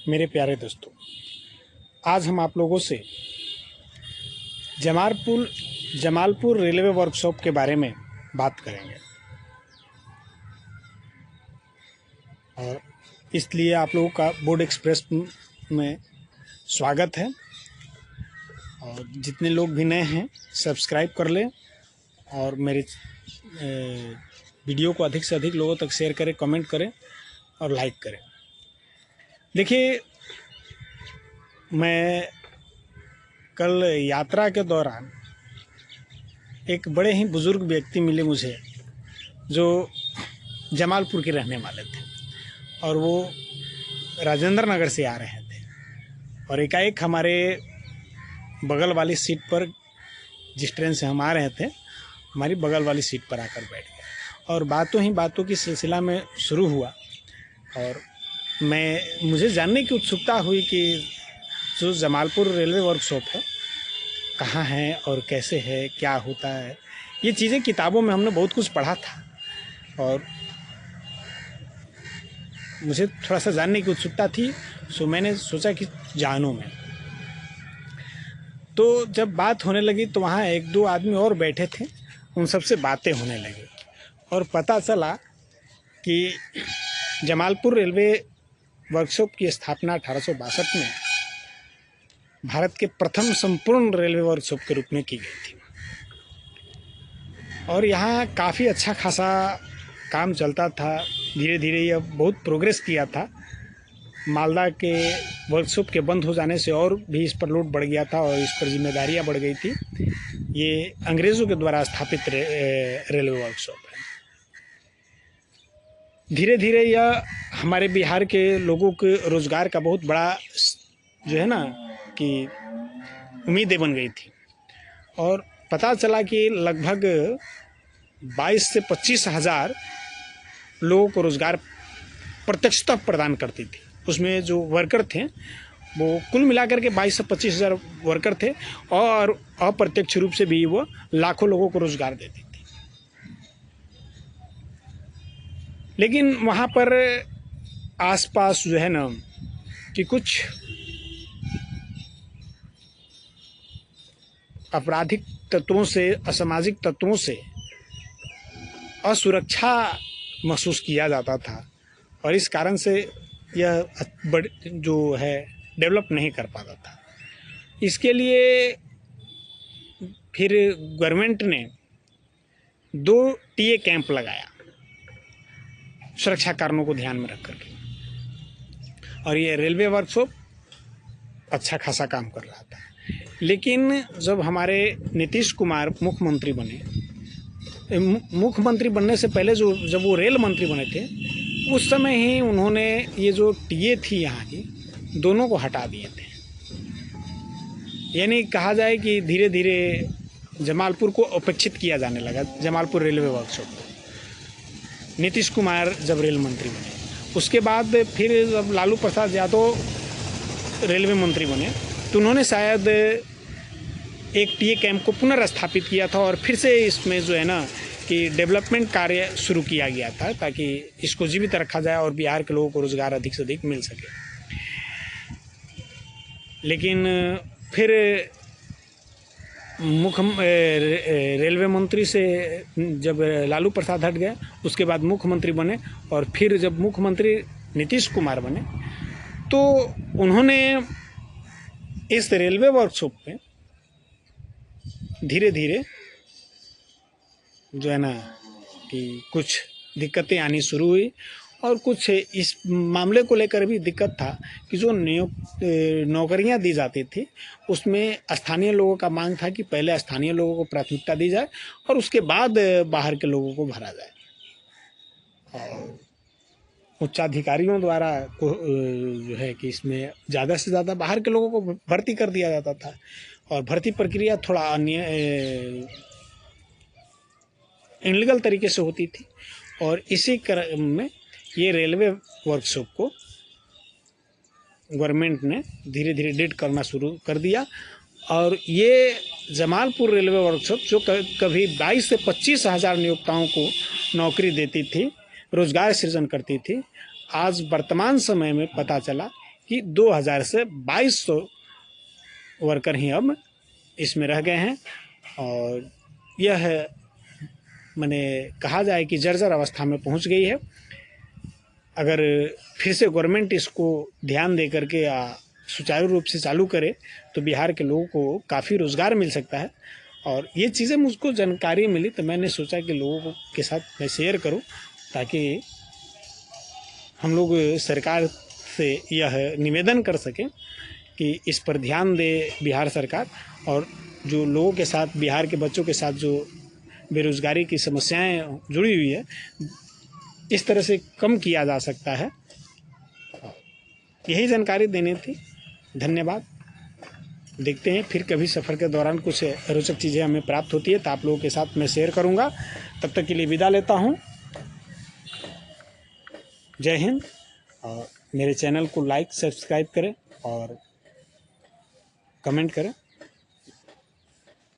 मेरे प्यारे दोस्तों, आज हम आप लोगों से जमालपुर जमालपुर रेलवे वर्कशॉप के बारे में बात करेंगे और इसलिए आप लोगों का बोर्ड एक्सप्रेस में स्वागत है। और जितने लोग भी नए हैं सब्सक्राइब कर लें और मेरे वीडियो को अधिक से अधिक लोगों तक शेयर करें, कमेंट करें और लाइक करें। देखिए, मैं कल यात्रा के दौरान एक बड़े ही बुज़ुर्ग व्यक्ति मिले मुझे, जो जमालपुर के रहने वाले थे और वो राजेंद्र नगर से आ रहे थे और एकाएक हमारे बगल वाली सीट पर, जिस ट्रेन से हम आ रहे थे, हमारी बगल वाली सीट पर आकर बैठ गया और बातों ही बातों की सिलसिला में शुरू हुआ। और मुझे जानने की उत्सुकता हुई कि जो जमालपुर रेलवे वर्कशॉप है कहाँ है और कैसे है, क्या होता है। ये चीज़ें किताबों में हमने बहुत कुछ पढ़ा था और मुझे थोड़ा सा जानने की उत्सुकता थी, सो मैंने सोचा कि जानूं मैं। तो जब बात होने लगी तो वहाँ एक दो आदमी और बैठे थे, उन सबसे बातें होने लगी और पता चला कि जमालपुर रेलवे वर्कशॉप की स्थापना 1862 में भारत के प्रथम संपूर्ण रेलवे वर्कशॉप के रूप में की गई थी और यहाँ काफ़ी अच्छा खासा काम चलता था। धीरे धीरे यह बहुत प्रोग्रेस किया था। मालदा के वर्कशॉप के बंद हो जाने से और भी इस पर लोड बढ़ गया था और इस पर जिम्मेदारियाँ बढ़ गई थी। ये अंग्रेज़ों के द्वारा स्थापित रेलवे वर्कशॉप है। धीरे धीरे यह हमारे बिहार के लोगों के रोज़गार का बहुत बड़ा जो है ना कि उम्मीदें बन गई थी और पता चला कि लगभग 22 से 25 हज़ार लोगों को रोज़गार प्रत्यक्षतः प्रदान करती थी। उसमें जो वर्कर थे वो कुल मिलाकर के 22 से 25 हज़ार वर्कर थे और अप्रत्यक्ष रूप से भी वो लाखों लोगों को रोज़गार देती थी। लेकिन वहाँ पर आसपास जो है ना कि कुछ आपराधिक तत्वों से, असामाजिक तत्वों से असुरक्षा महसूस किया जाता था और इस कारण से यह जो है डेवलप नहीं कर पाता था। इसके लिए फिर गवर्नमेंट ने 2 टीए कैंप लगाया सुरक्षा कारणों को ध्यान में रख करके और ये रेलवे वर्कशॉप अच्छा खासा काम कर रहा था। लेकिन जब हमारे नीतीश कुमार मुख्यमंत्री बने, मुख्यमंत्री बनने से पहले जब वो रेल मंत्री बने थे, उस समय ही उन्होंने ये जो टीए थी यहाँ की, दोनों को हटा दिए थे। यानी कहा जाए कि धीरे धीरे जमालपुर को उपेक्षित किया जाने लगा, जमालपुर रेलवे वर्कशॉप को। नीतीश कुमार जब रेल मंत्री बने, उसके बाद फिर जब लालू प्रसाद यादव रेलवे मंत्री बने तो उन्होंने शायद एक टीए कैंप को पुनर्स्थापित किया था और फिर से इसमें जो है ना कि डेवलपमेंट कार्य शुरू किया गया था ताकि इसको जीवित रखा जाए और बिहार के लोगों को रोज़गार अधिक से अधिक मिल सके। लेकिन फिर रेलवे मंत्री से जब लालू प्रसाद हट गए, उसके बाद मुख्यमंत्री बने और फिर जब मुख्यमंत्री नीतीश कुमार बने तो उन्होंने इस रेलवे वर्कशॉप में धीरे धीरे जो है ना कि कुछ दिक्कतें आनी शुरू हुई और कुछ इस मामले को लेकर भी दिक्कत था कि जो नौकरियां दी जाती थी उसमें स्थानीय लोगों का मांग था कि पहले स्थानीय लोगों को प्राथमिकता दी जाए और उसके बाद बाहर के लोगों को भरा जाए। और उच्चाधिकारियों द्वारा जो है कि इसमें ज़्यादा से ज़्यादा बाहर के लोगों को भर्ती कर दिया जाता था और भर्ती प्रक्रिया थोड़ा अन्य इनलीगल तरीके से होती थी और इसी क्रम में ये रेलवे वर्कशॉप को गवर्नमेंट ने धीरे धीरे डेड करना शुरू कर दिया और ये जमालपुर रेलवे वर्कशॉप जो कभी 22 से 25 हज़ार नियोक्ताओं को नौकरी देती थी, रोज़गार सृजन करती थी, आज वर्तमान समय में पता चला कि 2000 से 2200 वर्कर ही अब इसमें रह गए हैं और यह माने कहा जाए कि जर्जर अवस्था में पहुंच गई है। अगर फिर से गवर्नमेंट इसको ध्यान दे करके सुचारू रूप से चालू करे तो बिहार के लोगों को काफ़ी रोज़गार मिल सकता है। और ये चीज़ें मुझको जानकारी मिली तो मैंने सोचा कि लोगों के साथ मैं शेयर करूं ताकि हम लोग सरकार से यह निवेदन कर सकें कि इस पर ध्यान दे बिहार सरकार, और जो लोगों के साथ, बिहार के बच्चों के साथ जो बेरोज़गारी की समस्याएं जुड़ी हुई है, इस तरह से कम किया जा सकता है। यही जानकारी देनी थी। धन्यवाद। देखते हैं फिर कभी सफ़र के दौरान कुछ रोचक चीज़ें हमें प्राप्त होती है तो आप लोगों के साथ मैं शेयर करूंगा। तब तक के लिए विदा लेता हूं। जय हिंद। और मेरे चैनल को लाइक, सब्सक्राइब करें और कमेंट करें।